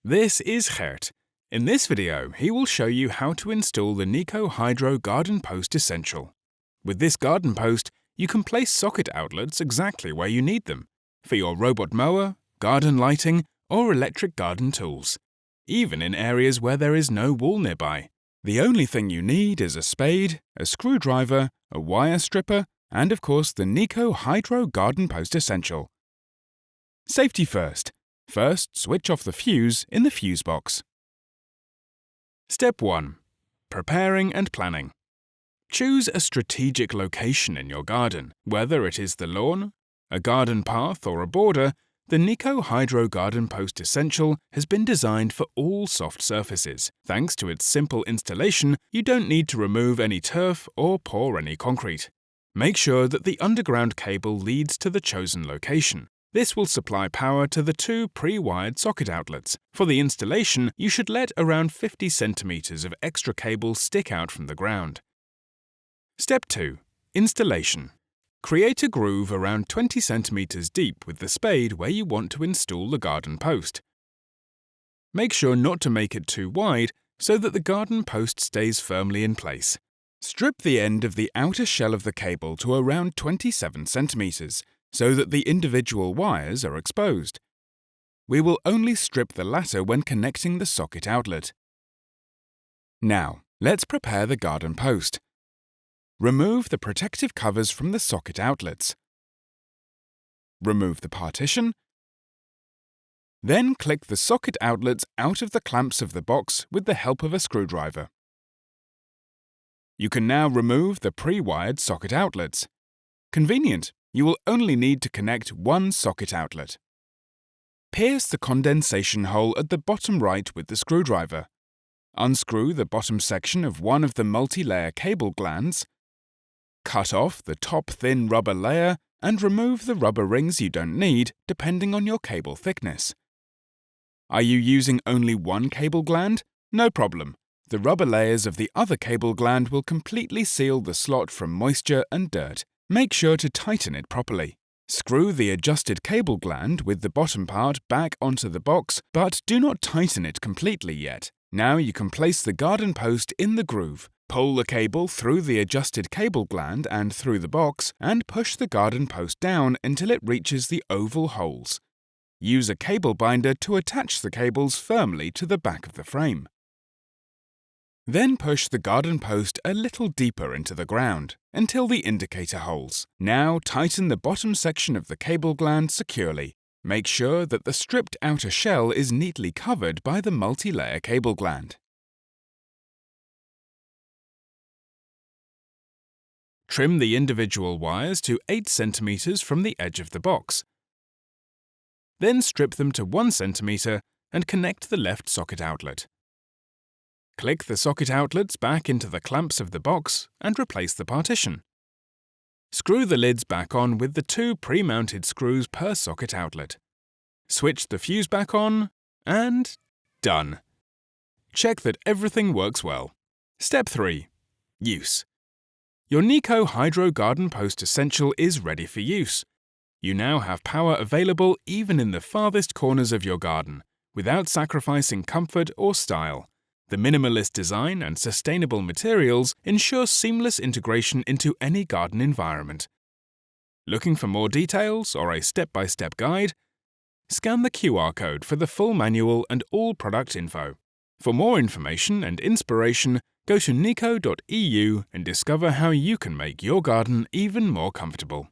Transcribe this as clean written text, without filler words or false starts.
This is Gert. In this video, he will show you how to install the Niko Hydro Garden Post Essential. With this garden post, you can place socket outlets exactly where you need them, for your robot mower, garden lighting, or electric garden tools, even in areas where there is no wall nearby. The only thing you need is a spade, a screwdriver, a wire stripper, and of course the Niko Hydro Garden Post Essential. Safety first. First, switch off the fuse in the fuse box. Step 1. Preparing and planning. Choose a strategic location in your garden. Whether it is the lawn, a garden path, or a border, the Niko Hydro Garden Post Essential has been designed for all soft surfaces. Thanks to its simple installation, you don't need to remove any turf or pour any concrete. Make sure that the underground cable leads to the chosen location. This will supply power to the two pre-wired socket outlets. For the installation, you should let around 50 centimeters of extra cable stick out from the ground. Step 2. Installation. Create a groove around 20 centimeters deep with the spade where you want to install the garden post. Make sure not to make it too wide so that the garden post stays firmly in place. Strip the end of the outer shell of the cable to around 27 centimeters so that the individual wires are exposed. We will only strip the latter when connecting the socket outlet. Now, let's prepare the garden post. Remove the protective covers from the socket outlets. Remove the partition. Then click the socket outlets out of the clamps of the box with the help of a screwdriver. You can now remove the pre-wired socket outlets. Convenient, you will only need to connect one socket outlet. Pierce the condensation hole at the bottom right with the screwdriver. Unscrew the bottom section of one of the multi-layer cable glands. Cut off the top thin rubber layer and remove the rubber rings you don't need depending on your cable thickness. Are you using only one cable gland? No problem. The rubber layers of the other cable gland will completely seal the slot from moisture and dirt. Make sure to tighten it properly. Screw the adjusted cable gland with the bottom part back onto the box, but do not tighten it completely yet. Now you can place the garden post in the groove. Pull the cable through the adjusted cable gland and through the box, and push the garden post down until it reaches the oval holes. Use a cable binder to attach the cables firmly to the back of the frame. Then push the garden post a little deeper into the ground, until the indicator holes. Now tighten the bottom section of the cable gland securely. Make sure that the stripped outer shell is neatly covered by the multi-layer cable gland. Trim the individual wires to 8 centimeters from the edge of the box. Then strip them to 1 centimeter and connect the left socket outlet. Click the socket outlets back into the clamps of the box and replace the partition. Screw the lids back on with the 2 pre-mounted screws per socket outlet. Switch the fuse back on, and done. Check that everything works well. Step 3. Use. Your Niko Hydro Garden Post Essential is ready for use. You now have power available even in the farthest corners of your garden, without sacrificing comfort or style. The minimalist design and sustainable materials ensure seamless integration into any garden environment. Looking for more details or a step-by-step guide? Scan the QR code for the full manual and all product info. For more information and inspiration, go to niko.eu and discover how you can make your garden even more comfortable.